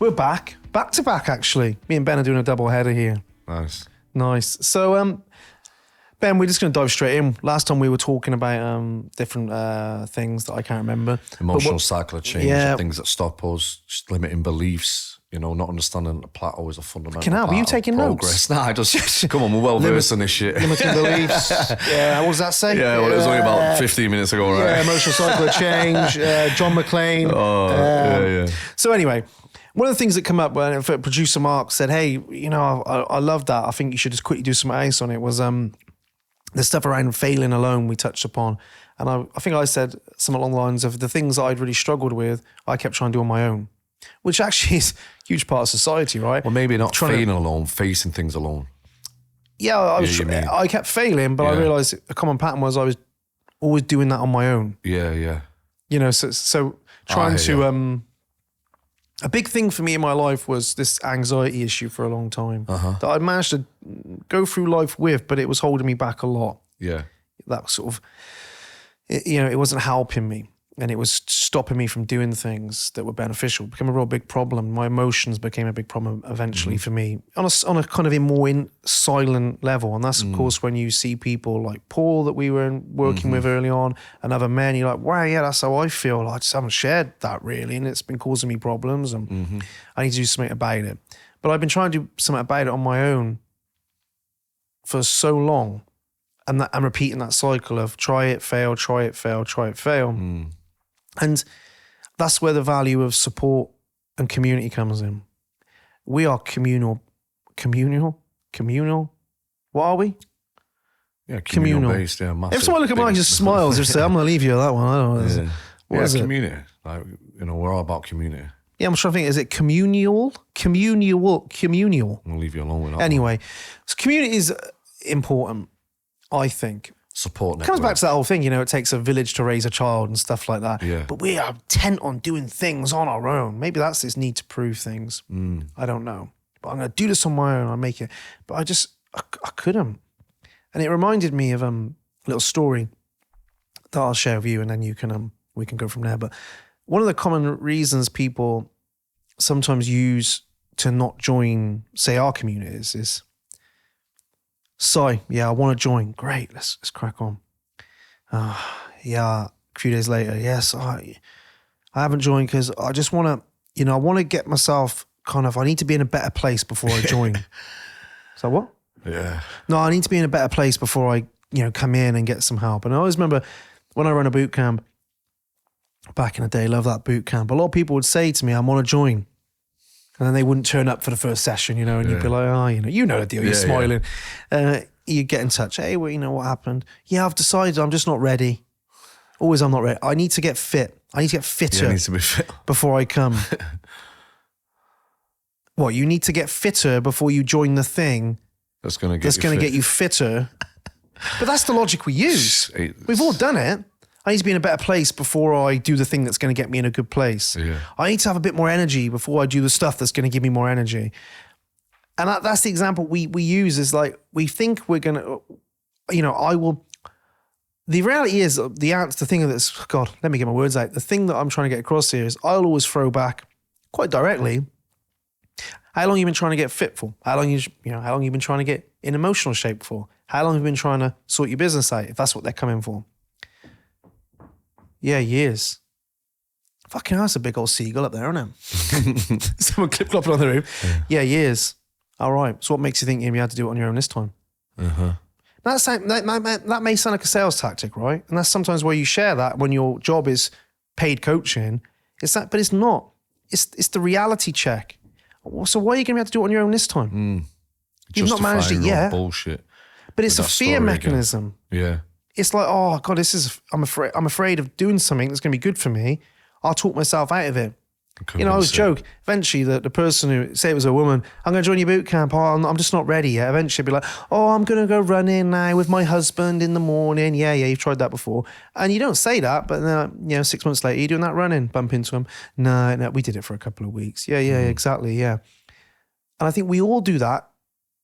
We're back to back actually. Me and Ben are doing a double header here. Nice. So, Ben, we're just going to dive straight in. Last time we were talking about different things that I can't remember. Emotional cycle of change, things that stop us, just limiting beliefs. You know, not understanding the plateau is a fundamental part were you taking of progress. notes? Nah, I just come on, we're well versed in this shit. Limiting beliefs. Yeah, what does that say? Yeah, well, it was only about 15 minutes ago, right? Yeah, emotional cycle of change. John McClane. So anyway, one of the things that come up when producer Mark said, "Hey, you know, I love that. I think you should just quickly do some ice on it." Was the stuff around failing alone we touched upon, and I think I said something along the lines of the things that I'd really struggled with, I kept trying to do on my own. Which actually is a huge part of society, right? Well, maybe not failing alone, facing things alone. Yeah, I kept failing, but I realised a common pattern was I was always doing that on my own. Yeah. You know, so trying to... a big thing for me in my life was this anxiety issue for a long time that I managed to go through life with, but it was holding me back a lot. Yeah. That sort of... it wasn't helping me. And it was stopping me from doing things that were beneficial. It became a real big problem. My emotions became a big problem eventually for me on a kind of a more silent level. And that's, of course, when you see people like Paul that we were working with early on and other men, you're like, wow, yeah, that's how I feel. I just haven't shared that really. And it's been causing me problems and I need to do something about it. But I've been trying to do something about it on my own for so long. And I'm repeating that cycle of try it, fail, try it, fail, try it, fail. And that's where the value of support and community comes in. We are communal. What are we? Yeah, communal based, massive. Every time I look at Mike, he just smiles. Just say, I'm going to leave you with that one. I don't know. What is community. Like, you know, we're all about community. Yeah, I'm trying to think, is it communal? Communal. I'll leave you alone with that. Anyway, so community is important, I think. Support network. It comes back to that whole thing, you know, it takes a village to raise a child and stuff like that. Yeah. But we are intent on doing things on our own. Maybe that's this need to prove things. I don't know. But I'm going to do this on my own. I'll make it. But I couldn't. And it reminded me of a little story that I'll share with you and then you can we can go from there. But one of the common reasons people sometimes use to not join, say, our communities is, I want to join. Great, let's crack on. A few days later, yes, I haven't joined because I just want to, you know, I want to get myself I need to be in a better place before I join. So what? Yeah. No, I need to be in a better place before I, you know, come in and get some help. And I always remember when I ran a boot camp back in the day, love that boot camp. A lot of people would say to me, I want to join. And then they wouldn't turn up for the first session, you know, and you'd be like, you know the deal, you're smiling. You get in touch. Hey, well, you know what happened? Yeah, I've decided I'm just not ready. Always I'm not ready. I need to get fit. I need to get fitter. Yeah, needs to be fit. Before I come. What, you need to get fitter before you join the thing that's going to get you fitter. But that's the logic we use. We've all done it. I need to be in a better place before I do the thing that's going to get me in a good place. Yeah. I need to have a bit more energy before I do the stuff that's going to give me more energy. And that's the example we use is like, we think we're going to, you know, the reality is the thing of this, God, let me get my words out. The thing that I'm trying to get across here is I'll always throw back quite directly, how long you been trying to get fit for? How long you been trying to get in emotional shape for? How long have you been trying to sort your business out, if that's what they're coming for? Yeah, years. Fucking hell, that's a big old seagull up there, isn't it? Someone clip-clopping on the roof. Yeah, years. All right. So what makes you think you had to do it on your own this time? That may sound like a sales tactic, right? And that's sometimes where you share that when your job is paid coaching. It's that, but it's not. It's the reality check. So why are you going to have to do it on your own this time? You've not managed it yet. Bullshit. But it's a fear mechanism. Again. Yeah. It's like, oh God, I'm afraid of doing something that's going to be good for me. I'll talk myself out of it. You know, I always joke, eventually the person who, say it was a woman, I'm going to join your boot camp, I'm just not ready yet. Eventually be like, I'm going to go running now with my husband in the morning. Yeah, you've tried that before. And you don't say that, but then, 6 months later, you're doing that running, bump into him. No, we did it for a couple of weeks. Yeah, exactly, yeah. And I think we all do that.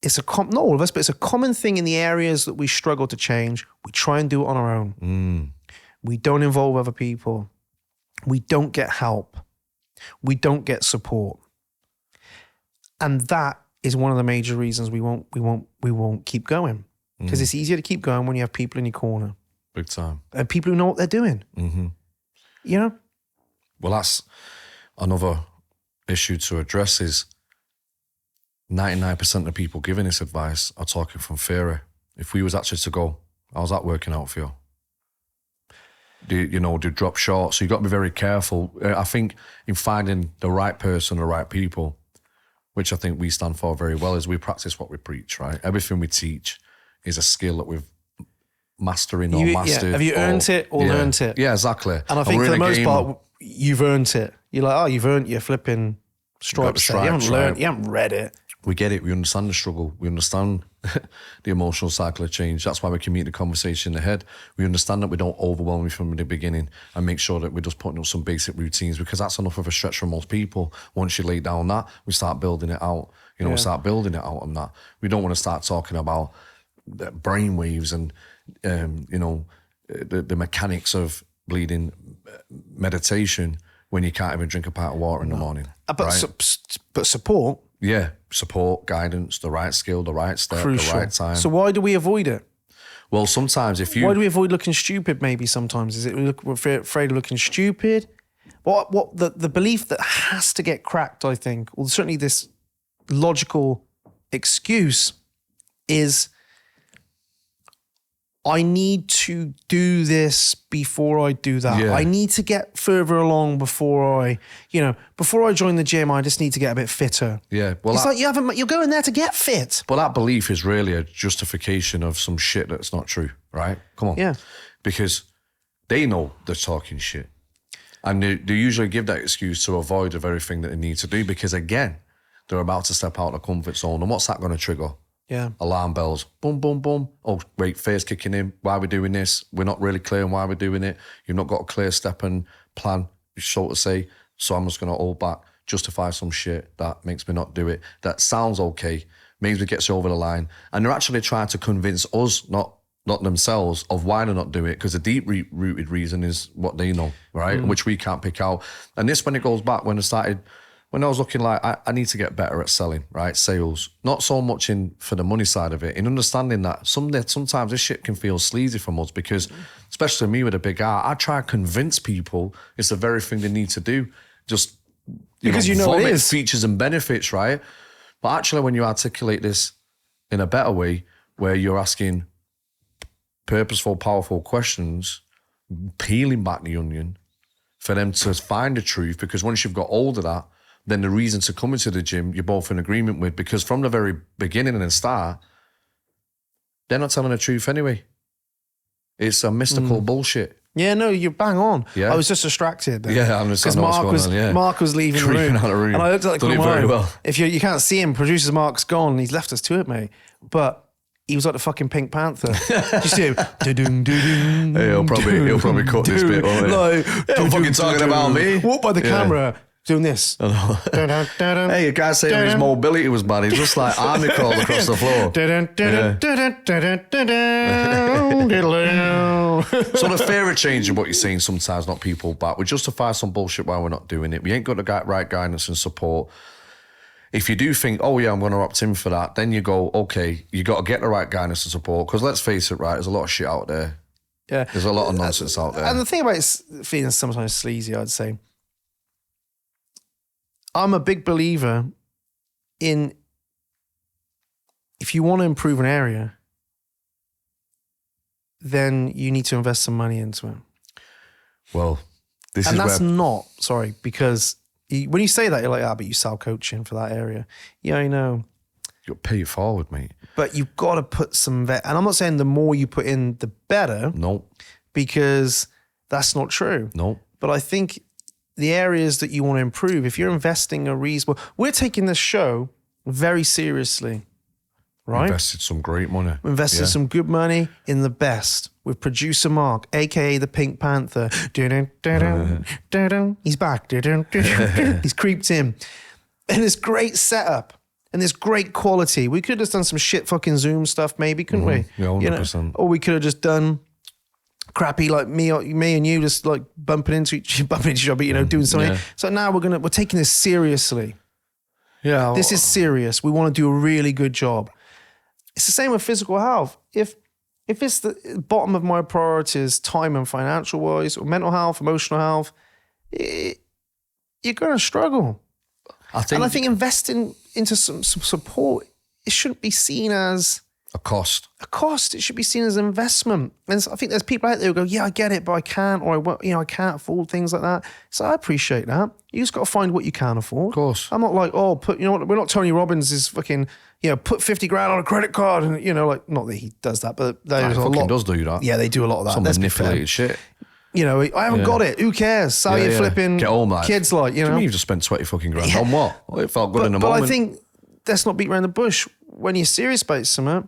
It's not all of us, but it's a common thing in the areas that we struggle to change. We try and do it on our own. We don't involve other people. We don't get help. We don't get support. And that is one of the major reasons we won't keep going. Because it's easier to keep going when you have people in your corner. Big time. And people who know what they're doing. Mm-hmm. You know? Well, that's another issue to address is 99% of people giving this advice are talking from theory. If we was actually to go, how's that working out for you? Do you drop short? So you got to be very careful. I think in finding the right person, the right people, which I think we stand for very well, is we practice what we preach, right? Everything we teach is a skill that we've mastered. Yeah. Have you earned it or learned it? Yeah, exactly. And I think for the most part, you've earned it. You're like, oh, you've earned your flipping stripes. You haven't learned, you haven't read it. We get it. We understand the struggle. We understand the emotional cycle of change. That's why we can meet the conversation ahead. We understand that we don't overwhelm you from the beginning and make sure that we're just putting up some basic routines, because that's enough of a stretch for most people. Once you lay down that, we start building it out. We start building it out on that. We don't want to start talking about the brain waves and, the mechanics of bleeding meditation when you can't even drink a pint of water in the morning. But support. Yeah, support, guidance, the right skill, the right step, crucial. The right time. So why do we avoid it? Well, sometimes why do we avoid looking stupid? Maybe sometimes is it we're afraid of looking stupid? What the belief that has to get cracked? I think, well, certainly this logical excuse is, I need to do this before I do that. Yeah. I need to get further along before I join the gym. I just need to get a bit fitter. Yeah, well, it's like you're going there to get fit. But that belief is really a justification of some shit that's not true, right? Come on, yeah, because they know they're talking shit, and they usually give that excuse to avoid the very thing that they need to do. Because again, they're about to step out of the comfort zone, and what's that going to trigger? Yeah. Alarm bells. Boom, boom, boom. Oh, wait, fear's kicking in. Why are we doing this? We're not really clear on why we're doing it. You've not got a clear step and plan, so to say. So I'm just going to hold back, justify some shit that makes me not do it. That sounds okay, maybe gets you over the line. And they're actually trying to convince us, not themselves, of why they're not doing it, because the deep-rooted reason is what they know, right? Which we can't pick out. And this, when it goes back, when I was looking like, I need to get better at selling, right? Sales. Not so much for the money side of it, in understanding that sometimes this shit can feel sleazy from us, because, especially me with a big R, I try to convince people it's the very thing they need to do. Just, because it is. Features and benefits, right? But actually, when you articulate this in a better way, where you're asking purposeful, powerful questions, peeling back the onion for them to find the truth, because once you've got hold of that, then the reason to come into the gym, you're both in agreement with, because from the very beginning and the start, they're not telling the truth anyway. It's a mystical bullshit. Yeah, no, you're bang on. Yeah. I was just distracted. Yeah, I'm just because Mark was leaving the room. Out of the room. And I looked at the corner. Very well. If you can't see him, producer Mark's gone. He's left us to it, mate. But he was like the fucking Pink Panther. Did you see him? He'll probably cut this bit, won't he? Like, fucking talking about me. Walk by the camera. Doing this. Hey, you can't say his mobility was bad. He's just like army crawled across the floor. So the fear of changing what you're saying sometimes, not people, but we justify some bullshit why we're not doing it. We ain't got the right guidance and support. If you do think, oh yeah, I'm going to opt in for that, then you go, okay, you got to get the right guidance and support. Because let's face it, right, there's a lot of shit out there. Yeah. There's a lot of nonsense out there. And the thing about it feeling sometimes sleazy, I'd say, I'm a big believer in, if you want to improve an area, then you need to invest some money into it. Well, because when you say that, you're like, but you sell coaching for that area. Yeah, I know. You'll pay it forward, mate. But you've got to put some and I'm not saying the more you put in, the better. No. Because that's not true. No. But I think the areas that you want to improve, if you're investing a reasonable, we're taking this show very seriously, right? Invested some great money. We invested some good money in the best with producer Mark, aka the Pink Panther. He's back. He's creeped in. And this great setup and this great quality. We could have just done some shit fucking Zoom stuff maybe, couldn't we? Yeah, 100%. Or we could have just done crappy like me and you just like bumping into each other, but doing something. Yeah. So now we're taking this seriously, Yeah. This is serious. We want to do a really good job. It's the same with physical health. If it's the bottom of my priorities, time and financial wise, or mental health, emotional health, you're going to struggle. I think investing into some support, it shouldn't be seen as a cost. It should be seen as an investment. And so I think there's people out there who go, yeah, I get it, but I can't, or I can't afford things like that. So I appreciate that. You just got to find what you can afford. Of course. I'm not like, we're not Tony Robbins is fucking, put 50 grand on a credit card and, not that he does that, but there's a lot. Does do that. Yeah, they do a lot of that. Some manipulated shit. I haven't got it. Who cares? Sell your flipping get home, like, kids like, you know. You've just spent 20 fucking grand on what? Well, it felt good in the moment. But I think let's not beat around the bush. When you're serious about something,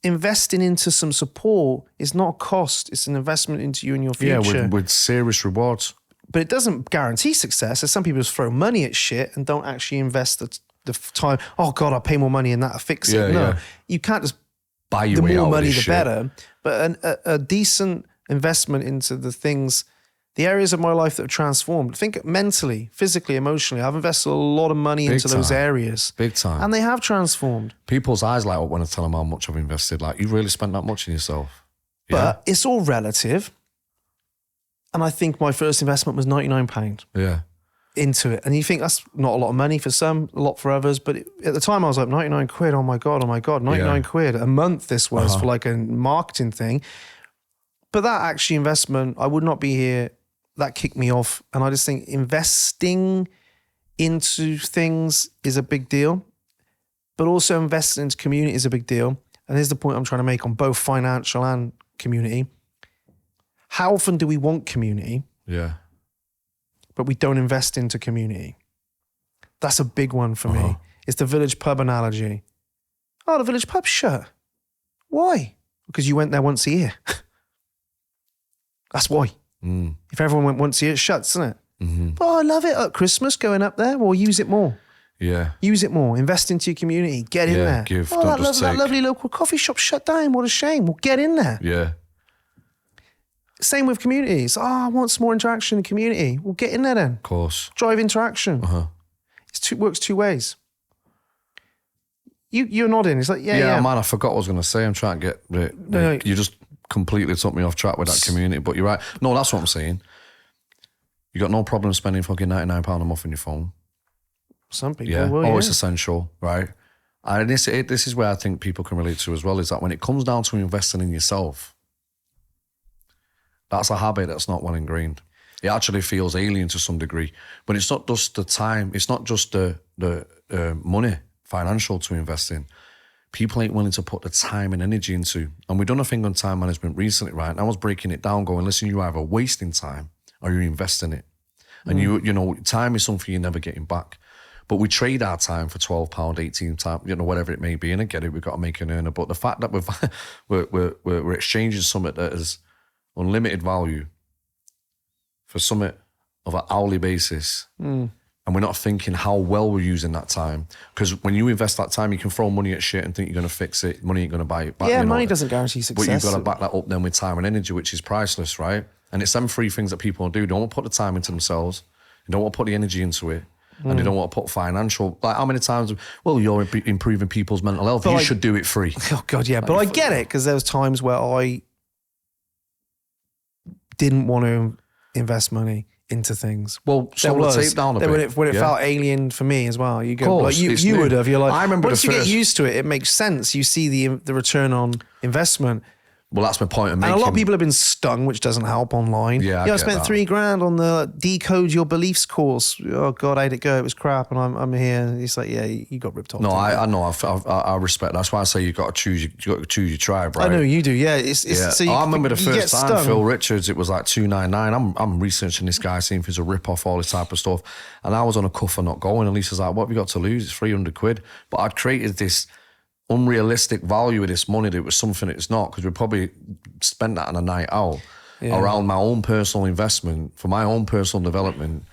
investing into some support is not a cost. It's an investment into you and your future. Yeah, with serious rewards. But it doesn't guarantee success. As some people just throw money at shit and don't actually invest the time. Oh God, I'll pay more money and that'll fix it. No, you can't just buy your way out. The more money, the shit. better. But a decent investment into the things, the areas of my life that have transformed. Think mentally, physically, emotionally. I've invested a lot of money into those areas. Big time. And they have transformed. People's eyes light up when I tell them how much I've invested. Like, you've really spent that much in yourself. But it's all relative. And I think my first investment was £99 into it. And you think that's not a lot of money for some, a lot for others. But at the time I was like, 99 quid, oh my God, 99 quid. A month this was for like a marketing thing. But that actually investment, I would not be here. That kicked me off. And I just think investing into things is a big deal, but also investing into community is a big deal. And here's the point I'm trying to make on both financial and community. How often do we want community? Yeah. But we don't invest into community? That's a big one for me. It's the village pub analogy. Oh, the village pub's shut. Why? Because you went there once a year. That's why. If everyone went once a year, it shuts, doesn't it? Mm-hmm. Oh, I love it at Christmas going up there. Well, use it more. Yeah. Use it more. Invest into your community. Get in there. Give, that lovely local coffee shop shut down. What a shame. Well, get in there. Yeah. Same with communities. Oh, I want some more interaction in the community. Well, get in there then. Of course. Drive interaction. Works two ways. You're nodding. It's like, yeah. Man, I forgot what I was going to say. I'm trying to get... No. You just completely took me off track with that community, but you're right. No, that's what I'm saying. You got no problem spending fucking £99 a month on your phone. Some people will, it's essential, right? And this is where I think people can relate to as well, is that when it comes down to investing in yourself, that's a habit that's not well ingrained. It actually feels alien to some degree. But it's not just the time, it's not just the money, financial to invest in. People ain't willing to put the time and energy into. And we've done a thing on time management recently, right? And I was breaking it down, going, listen, you're either wasting time or you're investing it. And you know, time is something you're never getting back. But we trade our time for £12, 18 time, whatever it may be. And I get it, we've got to make an earner. But the fact that we're exchanging something that is unlimited value for something of an hourly basis. And we're not thinking how well we're using that time. Because when you invest that time, you can throw money at shit and think you're going to fix it. Money ain't going to buy it back. Yeah, money doesn't guarantee success. But you've got to back that up then with time and energy, which is priceless, right? And it's them three things that people do. They don't want to put the time into themselves. They don't want to put the energy into it. And they don't want to put financial... Like, how many times... Well, you're improving people's mental health. But you should do it free. Oh, God, yeah. But I get it, because there was times where I didn't want to invest money into things. Well, slow the tape down a bit. When it felt alien for me as well. You go, like you would have. You're like, I remember once you get used to it, it makes sense. You see the return on investment. Well, that's my point of making. And a lot of people have been stung, which doesn't help online. Yeah, I spent $3,000 on the Decode Your Beliefs course. Oh God, how'd it go? It was crap, and I'm here. And he's like, yeah, you got ripped off. No, I know. I respect. That's why I say you got to choose your tribe, right? I know you do. Yeah, So I remember the first time stung. Phil Richards. It was like $299. I'm researching this guy, seeing if he's a rip off, all this type of stuff. And I was on a cuff for not going. And Lisa's like, "What have you got to lose? It's 300 quid." But I'd created this unrealistic value of this money that it was something it's not, because we probably spent that on a night out around my own personal investment for my own personal development.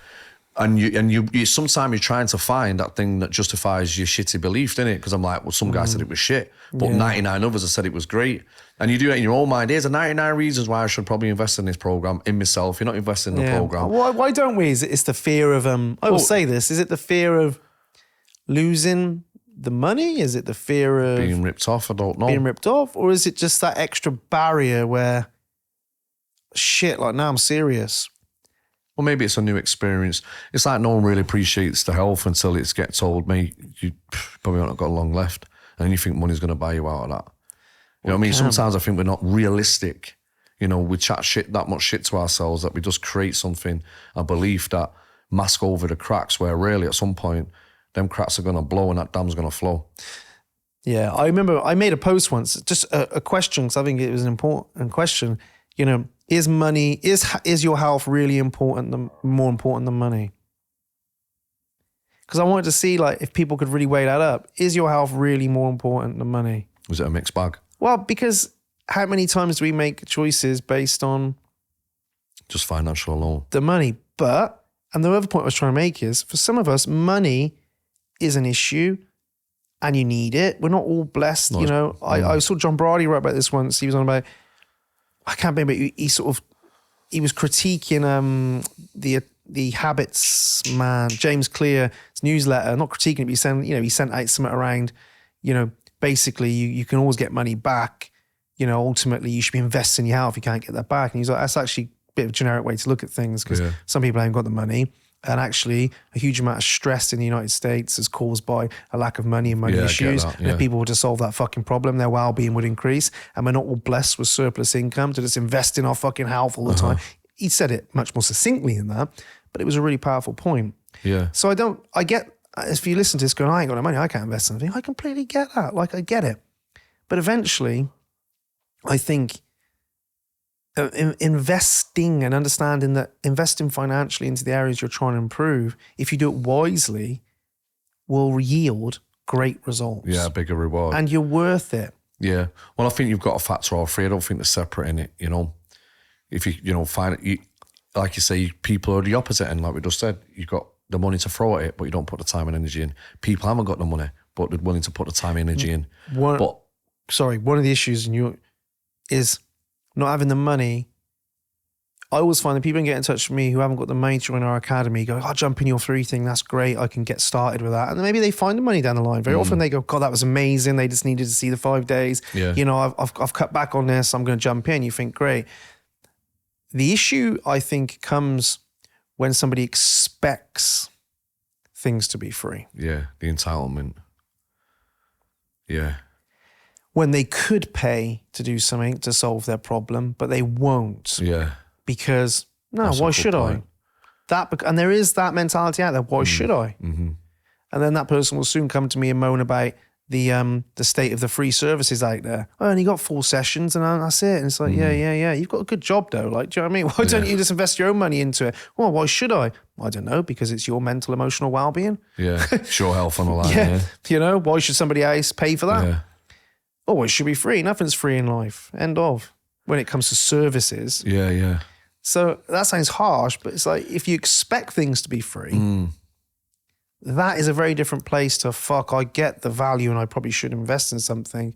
And you sometimes you're trying to find that thing that justifies your shitty belief, innit? Because I'm like, well, some guy said it was shit, but 99 others have said it was great. And you do it in your own mind. Here's the 99 reasons why I should probably invest in this program, in myself. You're not investing in the program. Why don't we? It's the fear of, I will say this, is it the fear of losing the money? Is it the fear of being ripped off? I don't know. being ripped off? Or is it just that extra barrier where, shit, like now I'm serious? Well, maybe it's a new experience. It's like no one really appreciates the health until it's get told, mate, you probably not got long left. And you think money's going to buy you out of that. You know what I mean? Sometimes I think we're not realistic. You know, we chat shit, that much shit to ourselves that we just create something, a belief that mask over the cracks where really at some point, them cracks are going to blow and that dam's going to flow. Yeah, I remember I made a post once, just a question, because I think it was an important question. You know, is money, is your health really more important than money? Because I wanted to see, like, if people could really weigh that up. Is your health really more important than money? Was it a mixed bag? Well, because how many times do we make choices based on Just financial alone. the money? But, and the other point I was trying to make is, for some of us, money is an issue and you need it. We're not all blessed, you know. I saw John Brady write about this once. He was on about, I can't remember, he was critiquing the Habits man, James Clear's newsletter, not critiquing it, but he sent out something around, you know, basically you can always get money back. You know, ultimately you should be investing in your health. You can't get that back. And he's like, that's actually a bit of a generic way to look at things, because some people haven't got the money. And actually a huge amount of stress in the United States is caused by a lack of money and money issues. And if people were to solve that fucking problem, their well-being would increase. And we're not all blessed with surplus income to just invest in our fucking health all the time. He said it much more succinctly than that, but it was a really powerful point. Yeah. So I get, if you listen to this going, I ain't got no money, I can't invest in anything. I completely get that. Like, I get it. But eventually, I think investing and understanding that investing financially into the areas you're trying to improve, if you do it wisely, will yield great results. Yeah, bigger reward. And you're worth it. Yeah. Well, I think you've got to factor all three. I don't think they're separate in it, you know. If you find it, like you say, people are the opposite end, like we just said. You've got the money to throw at it, but you don't put the time and energy in. People haven't got the money, but they're willing to put the time and energy in. One of the issues is not having the money. I always find that people can get in touch with me who haven't got the money to join our academy, go, I'll jump in your free thing, that's great, I can get started with that. And then maybe they find the money down the line. Very often they go, God, that was amazing, they just needed to see the 5 days. Yeah. You know, I've cut back on this, I'm going to jump in. You think, great. The issue, I think, comes when somebody expects things to be free. Yeah, the entitlement. Yeah. When they could pay to do something to solve their problem, but they won't. Yeah. Because, no, That's why a good should point. And there is that mentality out there, why should I? Mm-hmm. And then that person will soon come to me and moan about the state of the free services out there. I only got 4 sessions and that's it. And it's like, yeah. You've got a good job though. Like, do you know what I mean? Why don't you just invest your own money into it? Well, why should I? I don't know, because it's your mental, emotional well-being. Yeah, sure, health on the line. Yeah. You know, why should somebody else pay for that? Yeah. Oh, it should be free. Nothing's free in life. End of. When it comes to services. Yeah. So that sounds harsh, but it's like, if you expect things to be free, that is a very different place to, I get the value and I probably should invest in something,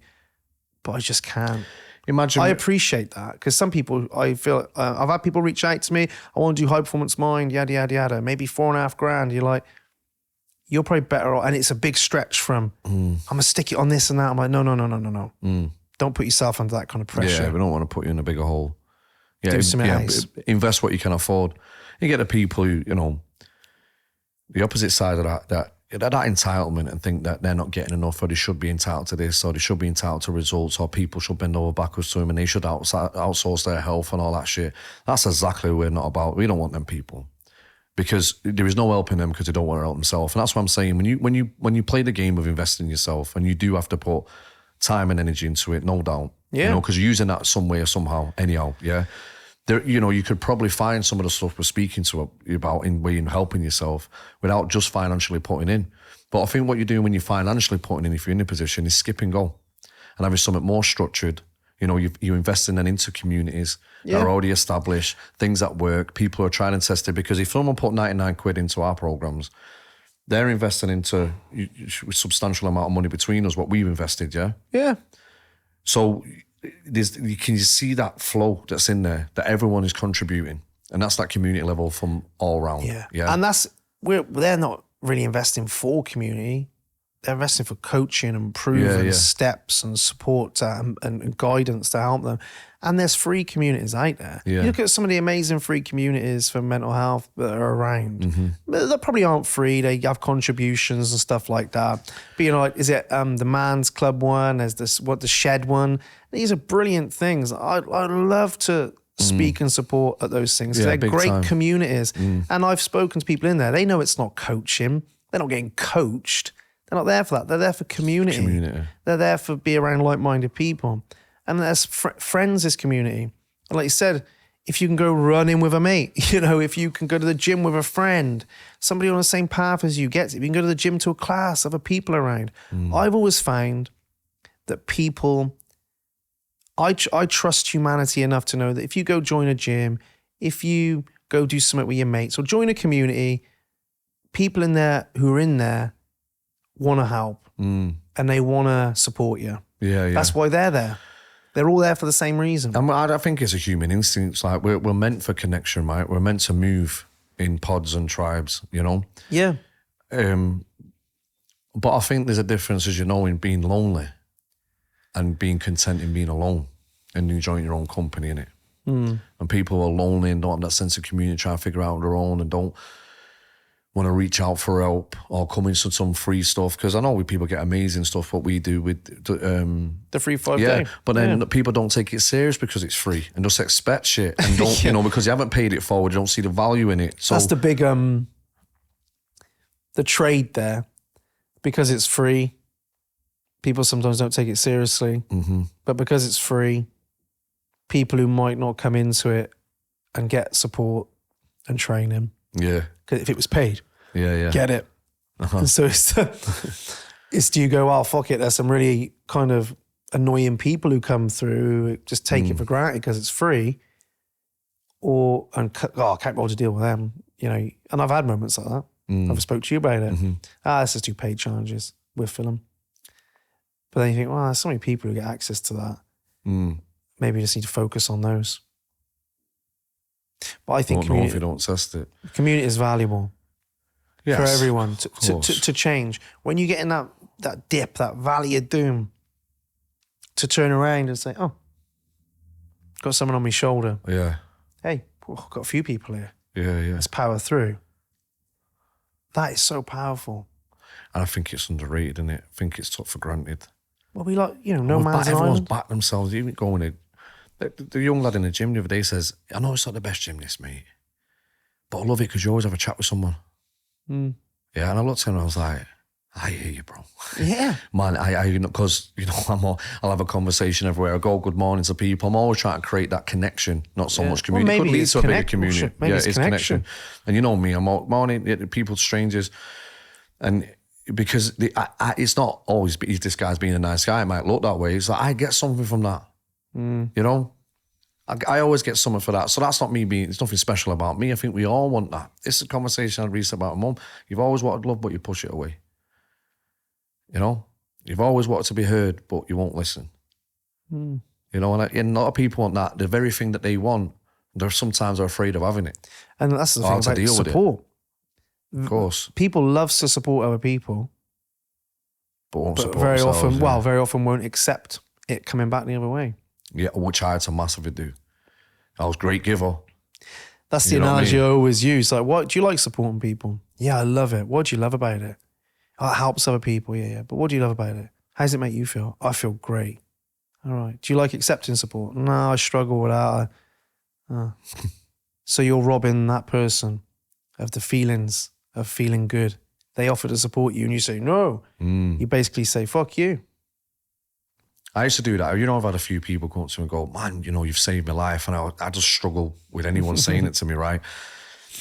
but I just can't. Imagine. I appreciate that, because some people, I feel, I've had people reach out to me, I want to do high performance mind, yada, yada, yada, maybe $4,500. You're like, you're probably better off. And it's a big stretch from, I'm going to stick it on this and that. I'm like, no. Don't put yourself under that kind of pressure. Yeah, we don't want to put you in a bigger hole. Yeah, Do some else. Invest what you can afford. You get the people who, you know, the opposite side of that entitlement and think that they're not getting enough, or they should be entitled to this, or they should be entitled to results, or people should bend over backwards to them and they should outsource their health and all that shit. That's exactly what we're not about. We don't want them people, because there is no helping them because they don't want to help themselves. And that's what I'm saying. When you play the game of investing in yourself, and you do have to put time and energy into it, no doubt. Yeah. You know, because you're using that some way or somehow, anyhow. Yeah. There, you know, you could probably find some of the stuff we're speaking to you about in way in helping yourself without just financially putting in. But I think what you're doing when you're financially putting in, if you're in a position, is skip and go and having something more structured. You know, you're investing then into communities that are already established, things that work, people who are trying and tested. Because if someone put 99 quid into our programs, they're investing into a substantial amount of money between us, what we've invested, yeah? Yeah. So you can see that flow that's in there, that everyone is contributing. And that's that community level from all around. Yeah. And they're not really investing for community. they're investing for coaching and proven steps and support and guidance to help them. And there's free communities out there. Yeah. You look at some of the amazing free communities for mental health that are around. They probably aren't free. They have contributions and stuff like that. But you know, like, is it the Man's Club one? There's the Shed one. These are brilliant things. I'd love to speak and support at those things. They're great communities. And I've spoken to people in there. They know it's not coaching. They're not getting coached. They're not there for that. They're there for community. They're there for be around like-minded people. And there's friends is community. And like you said, if you can go running with a mate, you know, if you can go to the gym with a friend, somebody on the same path as you gets it. If you can go to the gym to a class, other people around. I've always found that people, I trust humanity enough to know that if you go join a gym, if you go do something with your mates or join a community, people in there who are in there want to help and they want to support you. Yeah. That's why they're there. They're all there for the same reason. And I think it's a human instinct. It's like we're meant for connection, right? We're meant to move in pods and tribes, you know? Yeah. But I think there's a difference, as you know, in being lonely and being content in being alone and enjoying your own company, innit? And people who are lonely and don't have that sense of community, trying to figure out on their own and don't want to reach out for help or come into some free stuff. Because I know people get amazing stuff, what we do with the free 5 day. But then people don't take it serious because it's free and just expect shit and don't, you know, because you haven't paid it forward, you don't see the value in it. So that's the big, the trade there. Because it's free, people sometimes don't take it seriously. But because it's free, people who might not come into it and get support and training. Yeah. Because if it was paid, get it. And so it's do you go, oh, fuck it, there's some really kind of annoying people who come through who just take it for granted because it's free, or I can't be able to deal with them, you know. And I've had moments like that. I've spoke to you about it. Let's just do paid challenges, we'll fill them. But then you think, well, there's so many people who get access to that. Maybe you just need to focus on those. But I think don't know if you don't test it. Community is valuable for everyone to change. When you get in that dip, that valley of doom, to turn around and say, oh, got someone on my shoulder. Yeah. Hey, got a few people here. Yeah. Let's power through. That is so powerful. And I think it's underrated, isn't it? I think it's took for granted. Well, we like, you know, no man's an everyone's island. backed themselves, even going in. The young lad in the gym the other day says, I know it's not the best gymnast, mate, but I love it because you always have a chat with someone. Yeah, and I looked at him and I was like, I hear you, bro. Yeah. Man, I because, you know, I'll have a conversation everywhere. I go, good morning to people. I'm always trying to create that connection, not so much community. Well, maybe it could lead it's to a bigger community. Maybe it's connection. And you know me, I'm all, morning, people, strangers, and because it's not always this guy's being a nice guy. It might look that way. It's like I get something from that. You know, I always get something for that. So that's not me being. It's nothing special about me. I think we all want that. It's a conversation I had recently about Mum. You've always wanted love, but you push it away. You know, you've always wanted to be heard, but you won't listen. You know, and a lot of people want that. The very thing that they want, they're sometimes afraid of having it. And that's the thing about support. Of course. People love to support other people, but very often won't accept it coming back the other way. Yeah, which I had to massively do. I was a great giver. That's the analogy I always use. Like, what do you like supporting people? Yeah, I love it. What do you love about it? Oh, it helps other people. Yeah. But what do you love about it? How does it make you feel? I feel great. All right. Do you like accepting support? No, I struggle with that. So you're robbing that person of the feelings of feeling good. They offer to support you and you say no. You basically say, fuck you. I used to do that. You know, I've had a few people come up to me and go, man, you know, you've saved my life. And I just struggle with anyone saying it to me, right?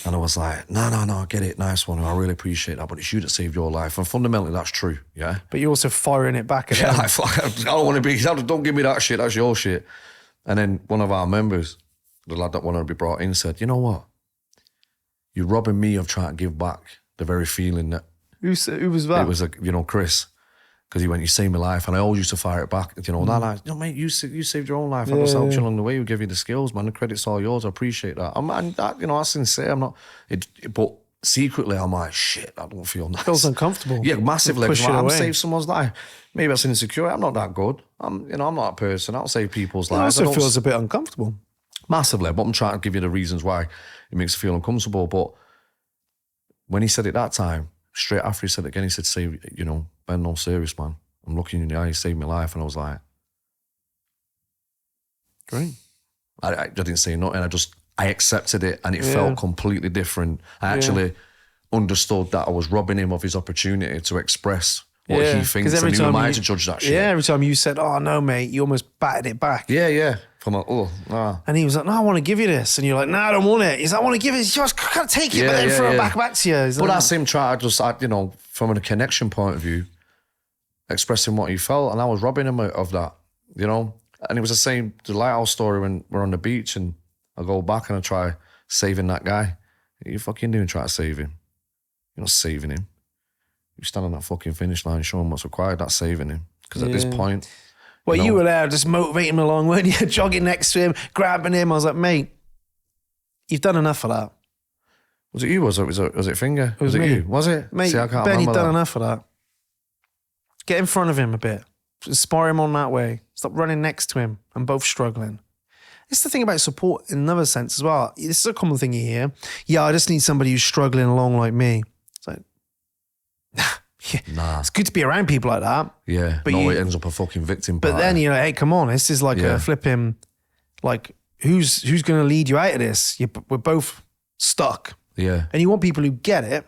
And I was like, no, I get it. Nice one. I really appreciate that. But it's you that saved your life. And fundamentally, that's true, yeah? But you're also firing it back at them. I don't want to be, don't give me that shit. That's your shit. And then one of our members, the lad that wanted to be brought in, said, you know what? You're robbing me of trying to give back the very feeling that... Who was that? It was, Chris. Because he went, you saved my life. And I always used to fire it back. You know, mate, you saved your own life. I just helped you along the way. We give you the skills, man. The credit's all yours. I appreciate that. And that, that's sincere. I'm not... But secretly I'm like, shit, I don't feel nice. Feels uncomfortable. Yeah, massively. Push it I'm away. saving someone's life. Maybe that's insecure. I'm not that good. I'm not a person. I'll save people's It lives. also feels a bit uncomfortable. Massively, but I'm trying to give you the reasons why it makes you feel uncomfortable. But when he said it that time, straight after he said it again, he said, "Save, Ben, no serious, man. I'm looking in the eye, you saved my life." And I was like, Great. I didn't say nothing. I accepted it, and it felt completely different. I actually understood that I was robbing him of his opportunity to express what he thinks, and who am I to judge that shit? Yeah, every time you said, "Oh no, mate," you almost batted it back. Yeah. From like, oh, nah. And he was like, "No, I want to give you this," and you're like, "No, I don't want it." He's like, "I want to give it." He's like, "I can't take it," but then throw it back to you. But that's him trying to just, from a connection point of view, expressing what he felt, and I was robbing him of that, And it was the same, the lighthouse story when we're on the beach, and I go back and I try saving that guy. What are you fucking doing trying to save him? You're not saving him. You stand on that fucking finish line, show him what's required, that's saving him. Because at this point... Well, you were there just motivating him along, weren't you? Jogging next to him, grabbing him. I was like, mate, you've done enough of that. Was it you? Was it Finger? Was it me. you? Was it? Mate, See, I can't Ben, you've remember done that. enough of that. Get in front of him a bit. Inspire him on that way. Stop running next to him. I'm both struggling. It's the thing about support in another sense as well. This is a common thing you hear. Yeah, I just need somebody who's struggling along like me. It's like, Nah. it's good to be around people like that. Yeah, but it ends up a fucking victim But party. then you're like, hey, come on, this is like a flipping, like, who's going to lead you out of this? We're both stuck. Yeah. And you want people who get it,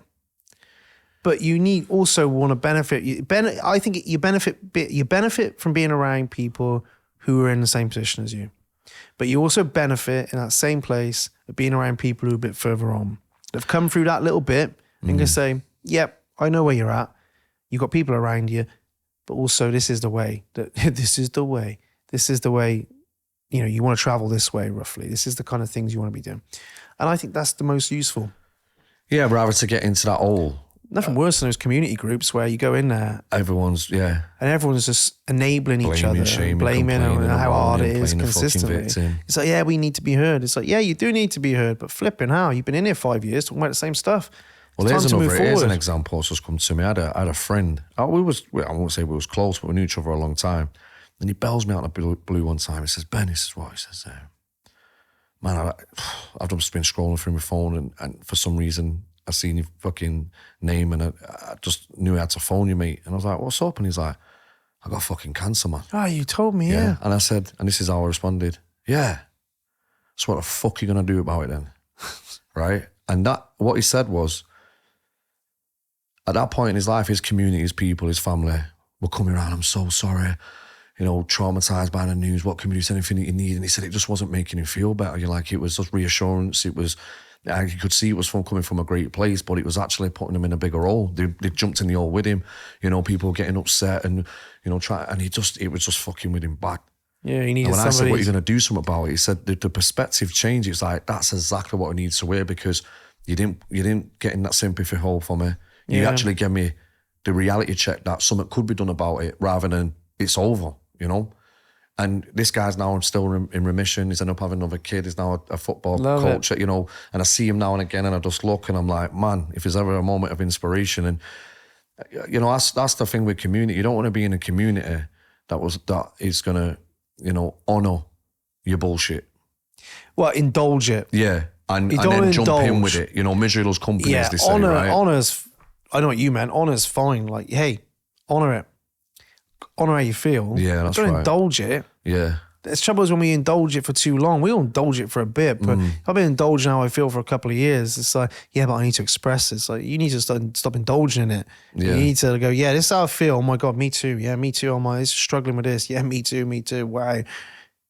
but you also want to benefit. I think you benefit from being around people who are in the same position as you. But you also benefit in that same place of being around people who are a bit further on. They've come through that little bit and can say, yep, I know where you're at. You've got people around you, but also this is the way. This is the way. This is the way, you want to travel this way, roughly. This is the kind of things you want to be doing. And I think that's the most useful. Yeah, rather to get into that hole. Nothing worse than those community groups where you go in there. Everyone's, And everyone's just enabling each other. Shaming, blaming and how hard it is consistently. Victim. It's like, yeah, we need to be heard. It's like, yeah, you do need to be heard, but flipping how? You've been in here 5 years talking about the same stuff. Well, here's an example that's just come to me. I had a friend. I won't say we was close, but we knew each other a long time. And he bells me out of the blue one time. He says, Ben, this is what he says. Man, I've just been scrolling through my phone and for some reason I seen your fucking name and I just knew I had to phone you, mate. And I was like, what's up? And he's like, I got fucking cancer, man. Oh, you told me, yeah. And I said, and this is how I responded, yeah. So what the fuck are you going to do about it then? Right? And what he said was, at that point in his life, his community, his people, his family were coming around, I'm so sorry, traumatized by the news, what can we do, is anything that you need? And he said it just wasn't making him feel better. It was just reassurance. It was, you could see it was coming from a great place, but it was actually putting him in a bigger hole. They jumped in the hole with him, people getting upset and, it was just fucking with him back. Yeah, he needed somebody. When I said, what are you going to do something about it? He said, the perspective changed. It's like, that's exactly what I need to hear because you didn't get in that sympathy hole for me. You actually gave me the reality check that something could be done about it rather than it's over, And this guy's now still in remission. He's ended up having another kid. He's now a football coach, and I see him now and again and I just look and I'm like, man, if there's ever a moment of inspiration. And, that's the thing with community. You don't want to be in a community that is going to, honour your bullshit. Well, indulge it. Yeah. And then jump in with it. Misery loves company, as they say, right? Honour's, I know what you meant. Honour's fine. Like, hey, honour it. Honour how you feel. Yeah, that's don't right. Indulge it. Yeah. The trouble is when we indulge it for too long, we all indulge it for a bit, but I've been indulging how I feel for a couple of years. It's like, yeah, but I need to express this. Like, you need to stop indulging in it. Yeah. You need to go, yeah, this is how I feel. Oh my God, me too. Yeah, me too. Oh my, struggling with this. Yeah, me too. Wow.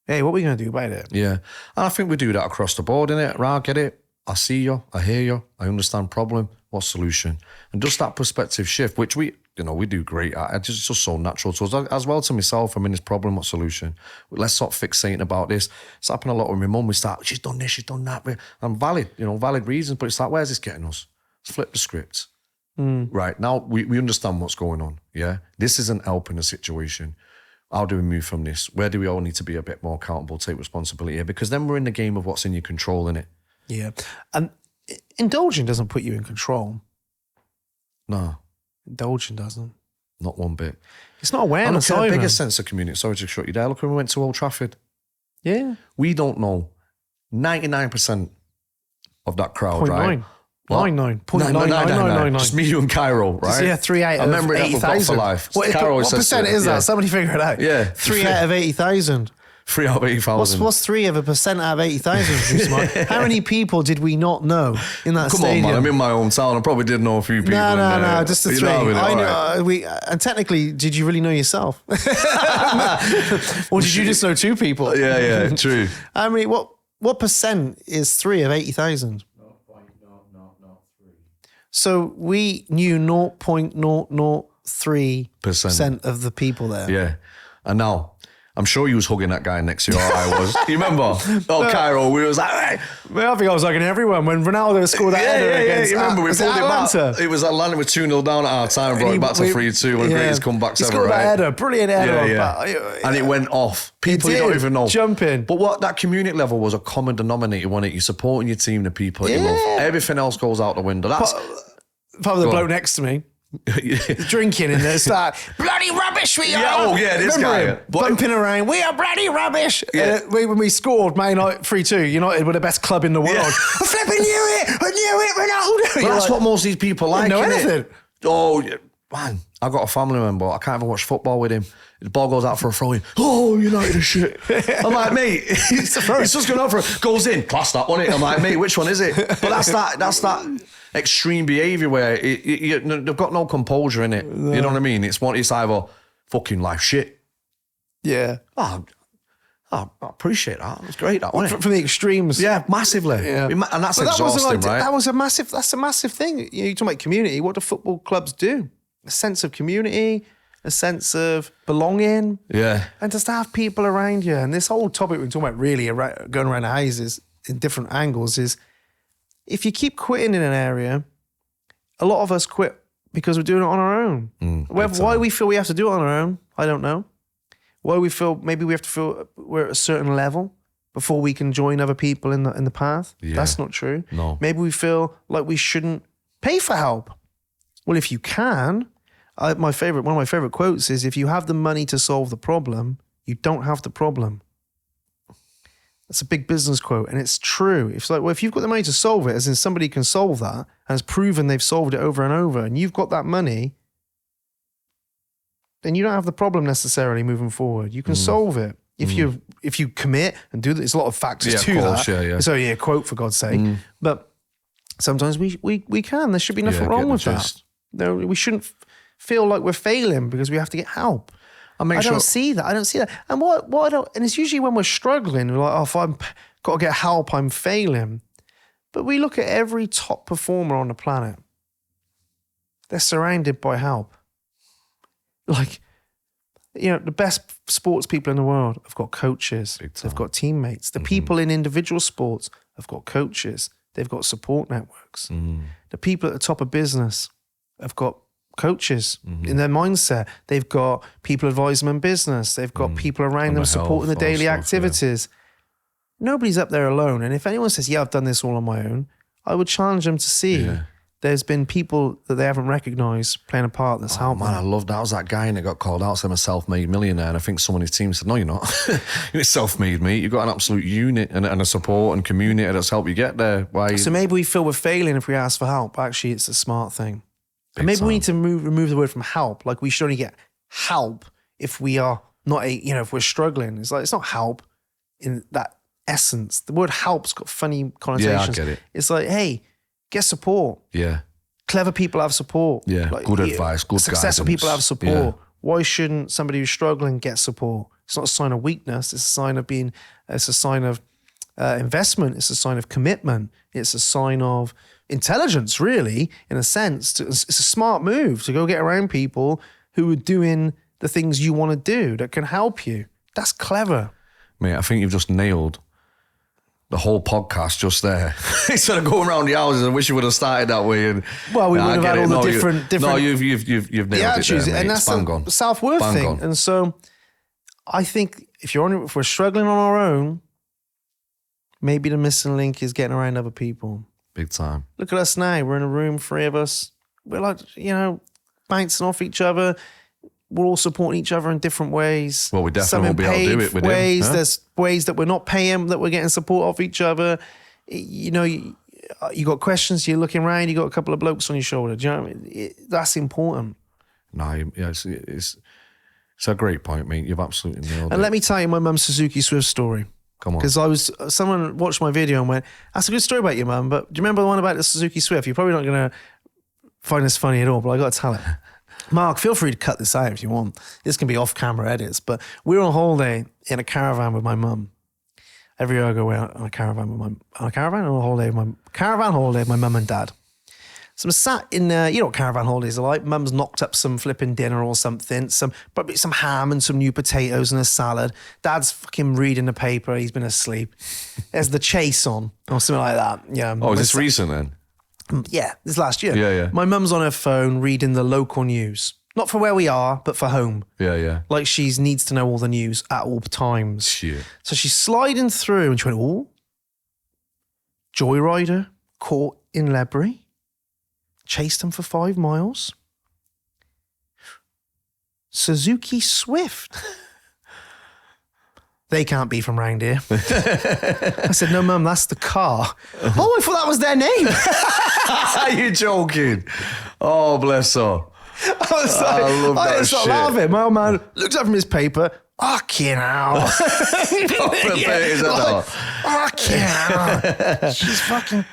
Hey, what are we going to do about it? Yeah. And I think we do that across the board, innit? Right, I get it. I see you. I hear you. I understand problem. What solution? And just that perspective shift, which we do great at. It's just so natural to us. As well to myself, I'm in this problem, what solution? Let's stop fixating about this. It's happened a lot with my mum. We start, she's done this, she's done that. And valid reasons, but it's like, where's this getting us? Let's flip the script. Right, now we understand what's going on, yeah? This isn't helping the situation. How do we move from this? Where do we all need to be a bit more accountable, take responsibility here? Because then we're in the game of what's in your control, innit? Yeah. And Indulging doesn't put you in control. No. Indulging doesn't. Not one bit. It's not awareness I look at a either. bigger sense of community. Sorry to shut you down. Look when we went to Old Trafford. Yeah. We don't know 99% of that crowd, 0.9. right? What? 99. No. Just me, you and Cairo, right? Yeah, 3 out I of remember that we've got 80,000. for life. What Cairo says percent so, is that? yeah. Somebody figure it out. Yeah. 3 out of 80,000. 3 out of 80,000. What's 3 of a percent out of 80,000? How many people did we not know in that Come stadium? on, man. I'm in my hometown. I probably did know a few people. No, just the You 3. know what I mean? I know. Alright. And technically, did you really know yourself? Or did you just know 2 people? Yeah, true. I mean, what percent is 3 of 80,000? Not 3. So we knew 0.003% of the people there. Yeah. And now, I'm sure you was hugging that guy next to you, or I was. You remember? Cairo, we was like, hey. Well, I think I was hugging everyone when Ronaldo scored that header against You remember, we was it pulled it back. Atlanta? It was Atlanta with 2-0 down at our time, brought it back to 3-2, one of the greatest comebacks he ever, scored right? that header, brilliant header. Yeah. And it went off. People you did. don't even know. Jumping. But what that community level was a common denominator, wasn't it? You're supporting your team, the people that you love. Everything else goes out the window. That's Apart from the bloke next to me. Drinking in there, start bloody rubbish we are. This Remember guy. him? Bumping around, we are bloody rubbish. Yeah. When we scored Man United 3-2, United were the best club in the world. Yeah. I flipping knew it, Ronaldo. But that's what most of these people like, know innit? anything. Oh, yeah. Man, I've got a family member. I can't even watch football with him. The ball goes out for a throw in. Oh, United are shit. I'm like, mate, it's just going out for it. Goes in. Class that, wasn't it? I'm like, mate, which one is it? But that's that extreme behaviour where they've got no composure in it. No. You know what I mean? It's either fucking life shit. Yeah. Oh, I appreciate that. It's great, that, wasn't it? From the extremes. Yeah, massively. Yeah. And that's exhausting, right? That's a massive thing. You're talking about community. What do football clubs do? A sense of community, a sense of belonging. Yeah. And just to have people around you. And this whole topic we're talking about really going around the houses in different angles is if you keep quitting in an area, a lot of us quit because we're doing it on our own. Why we feel we have to do it on our own, I don't know. Why we feel maybe we have to feel we're at a certain level before we can join other people in the path. Yeah. That's not true. No. Maybe we feel like we shouldn't pay for help. Well, if you can, one of my favorite quotes is, if you have the money to solve the problem, you don't have the problem. That's a big business quote, and it's true. It's like, well, if you've got the money to solve it, as in somebody can solve that, and has proven they've solved it over and over, and you've got that money, then you don't have the problem necessarily moving forward. You can solve it. If you commit and do that, there's a lot of factors to that. Yeah. So a quote for God's sake. But sometimes we can. There should be nothing wrong with that. No, we shouldn't feel like we're failing because we have to get help. I don't see that. And and it's usually when we're struggling, we're like, oh, if I've got to get help, I'm failing. But we look at every top performer on the planet. They're surrounded by help. Like, the best sports people in the world have got coaches. They've got teammates. The people in individual sports have got coaches. They've got support networks. The people at the top of business have got coaches in their mindset. They've got people advising them in business. They've got people around them supporting the daily activities. Nobody's up there alone. And if anyone says, yeah, I've done this all on my own, I would challenge them to see there's been people that they haven't recognised playing a part that's helped them. Man, I loved that. I was that guy that got called out, said I'm a self-made millionaire. And I think someone in his team said, no, you're not. You're self-made, mate. You've got an absolute unit and a support and community that's helped you get there. Why? So maybe we feel we're failing if we ask for help. Actually, it's a smart thing. And maybe we need to remove the word from help. Like, we should only get help if we are not if we're struggling. It's like, it's not help in that essence. The word help's got funny connotations. Yeah, I get it. It's like, hey, get support. Yeah. Clever people have support. Yeah, like, good advice, good successful guidance. people have support. Yeah. Why shouldn't somebody who's struggling get support? It's not a sign of weakness. It's a sign of it's a sign of investment. It's a sign of commitment. It's a sign of intelligence, really, in a sense. It's a smart move to go get around people who are doing the things you want to do that can help you. That's clever. Mate, I think you've just nailed the whole podcast just there. Instead of going around the houses, I wish you would have started that way. And well, we would have had all the different. No, you've nailed it there, mate. And that's the self-worth thing. On. And so, I think if we're struggling on our own, maybe the missing link is getting around other people. Big time. Look at us now. We're in a room, 3 of us. We're like, bouncing off each other. We're all supporting each other in different ways. Well, we definitely won't be able to do it with ways. him. There's ways that we're not paying, that we're getting support off each other. You got questions, you're looking around, you got a couple of blokes on your shoulder. Do you know what I mean? That's important. No, yeah, it's a great point, mate. You've absolutely nailed it. And let me tell you my mum's Suzuki Swift story. Come on. Because someone watched my video and went, that's a good story about your mum, but do you remember the one about the Suzuki Swift? You're probably not going to find this funny at all, but I got to tell it. Mark, feel free to cut this out if you want. This can be off-camera edits, but we were on holiday in a caravan with my mum. Every year I go away on a caravan holiday with my mum and dad. So I'm sat in, you know what caravan holidays are like. Mum's knocked up some flipping dinner or something, probably some ham and some new potatoes and a salad. Dad's fucking reading the paper. He's been asleep. There's The Chase on or something like that. Yeah. Oh, is this recent then? Yeah, this last year. Yeah. My mum's on her phone reading the local news. Not for where we are, but for home. Yeah. Like she needs to know all the news at all times. Shit. So she's sliding through and she went, oh, joyrider caught in Ledbury. Chased him for 5 miles. Suzuki Swift. They can't be from round here. I said, no, Mum, that's the car. Oh, I thought that was their name. Are you joking? Oh, bless her. I was like, I love that start shit. laughing. My old man looked up from his paper. Fucking hell. Fucking hell. She's fucking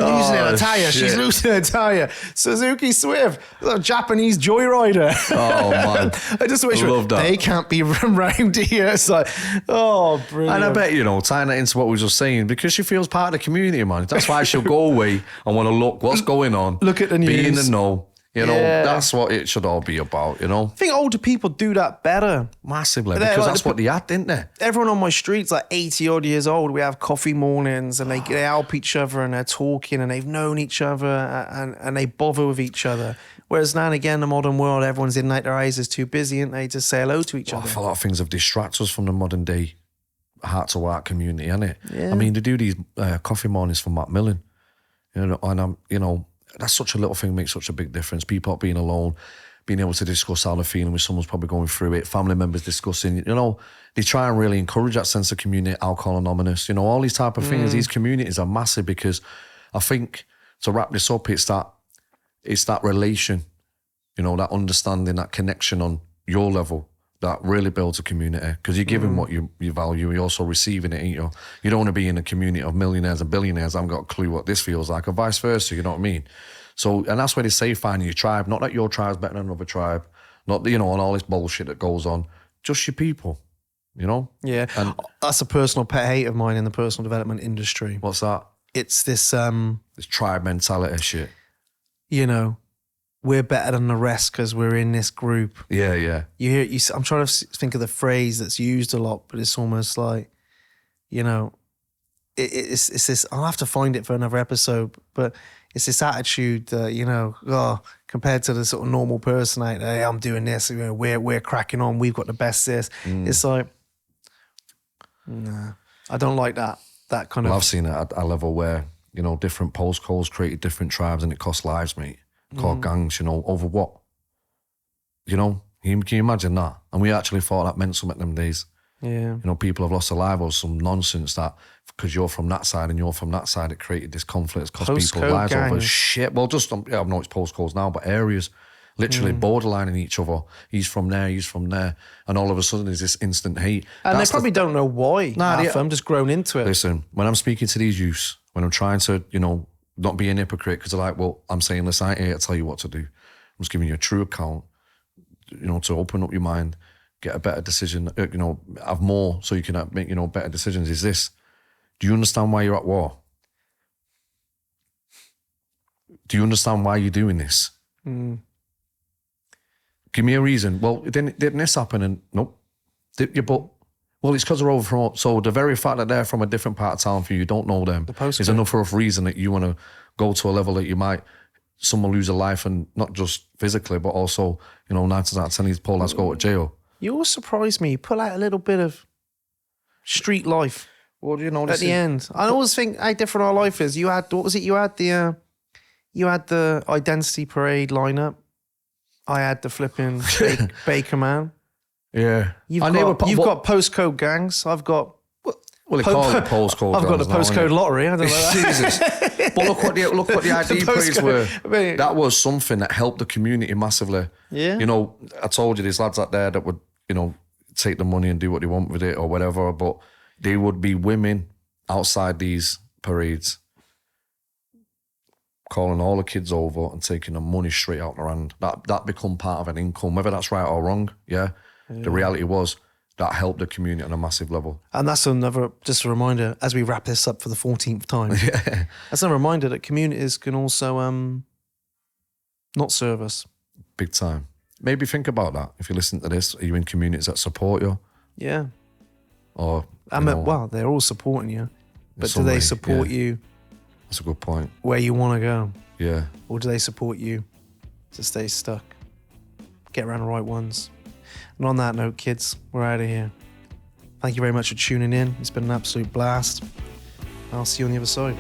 losing her tire. Shit. She's losing her tire. Suzuki Swift, a Japanese joyrider. Oh, man. I just wish love that. they can't be around here. It's like, oh, brilliant. And I bet, tying that into what we were just saying, because she feels part of the community, man. That's why she'll go away and want to look what's going on. Look at the Be in news. the know. Yeah. That's what it should all be about, I think older people do that better. Massively, They're because like that's what they had, didn't they? Everyone on my street's like 80 odd years old. We have coffee mornings and they help each other and they're talking and they've known each other and they bother with each other. Whereas now and again, the modern world, everyone's in like their eyes is too busy and they just say hello to each other. A lot of things have distracted us from the modern day heart to heart community, isn't it? Yeah. I mean, they do these coffee mornings for Macmillan, and I'm, that's such a little thing, makes such a big difference. People not being alone, being able to discuss how they're feeling with someone's probably going through it, family members discussing, they try and really encourage that sense of community, Alcohol Anonymous, all these type of things. These communities are massive because I think, to wrap this up, it's that relation, that understanding, that connection on your level that really builds a community, because you're giving what you value, you're also receiving it, ain't you? You don't want to be in a community of millionaires and billionaires. I haven't got a clue what this feels like, or vice versa, you know what I mean? So, and that's where they say finding your tribe, not that your tribe's better than another tribe, not, and all this bullshit that goes on, just your people, Yeah. And that's a personal pet hate of mine in the personal development industry. what's that? It's this, This tribe mentality shit. we're better than the rest because we're in this group. Yeah. I'm trying to think of the phrase that's used a lot, but it's almost like, it's this, I'll have to find it for another episode, but it's this attitude that, compared to the sort of normal person out there, hey, I'm doing this, we're cracking on, we've got the best this. It's like, nah, I don't like that kind of. I've seen it at a level where, different postcodes created different tribes and it cost lives, mate. Called gangs, over what? Can you imagine that? And we actually thought that meant something them days. Yeah. People have lost their lives over some nonsense that because you're from that side and you're from that side, it created this conflict. It's cost people Postcode lives over gangs. shit. Well, just, I know it's postcodes now, but areas literally borderlining each other. He's from there, he's from there. And all of a sudden there's this instant hate. And they probably don't know why. Nah, I'm just grown into it. Listen, when I'm speaking to these youths, when I'm trying to, not be an hypocrite, because they're like, well, I'm saying, listen, I ain't here to tell you what to do. I'm just giving you a true account, to open up your mind, get a better decision, have more so you can make, better decisions. Is this, do you understand why you're at war? Do you understand why you're doing this? Give me a reason. Well, didn't this happen? And nope. Well, it's because they're over from, so the very fact that they're from a different part of town for you don't know them is enough for a reason that you want to go to a level that you might, someone lose a life, and not just physically, but also, 9 times out of 10, these poor lads go to jail. You always surprise me. You pull out a little bit of street life. Well, you know, at the end. I always think how different our life is. You had, what was it? You had the identity parade lineup. I had the flipping Baker Man. Yeah. You've got postcode gangs. I've got. Well, they call it postcode. I've got the postcode lottery. I don't know. Jesus. But look what the ID parades were. I mean, That was something that helped the community massively. Yeah. You know, I told you there's lads out there that would, you know, take the money and do what they want with it or whatever, but there would be women outside these parades calling all the kids over and taking the money straight out their hand. That become part of an income, whether that's right or wrong. Yeah. The reality was that helped the community on a massive level. And that's just a reminder as we wrap this up for the 14th time. Yeah. That's a reminder that communities can also not serve us. Big time. Maybe think about that. If you listen to this, are you in communities that support you? Yeah. Or well, they're all supporting you, but do they support you? That's a good point. Where you want to go? Yeah. Or do they support you to stay stuck? Get around the right ones. And on that note, kids, we're out of here. Thank you very much for tuning in. It's been an absolute blast. I'll see you on the other side.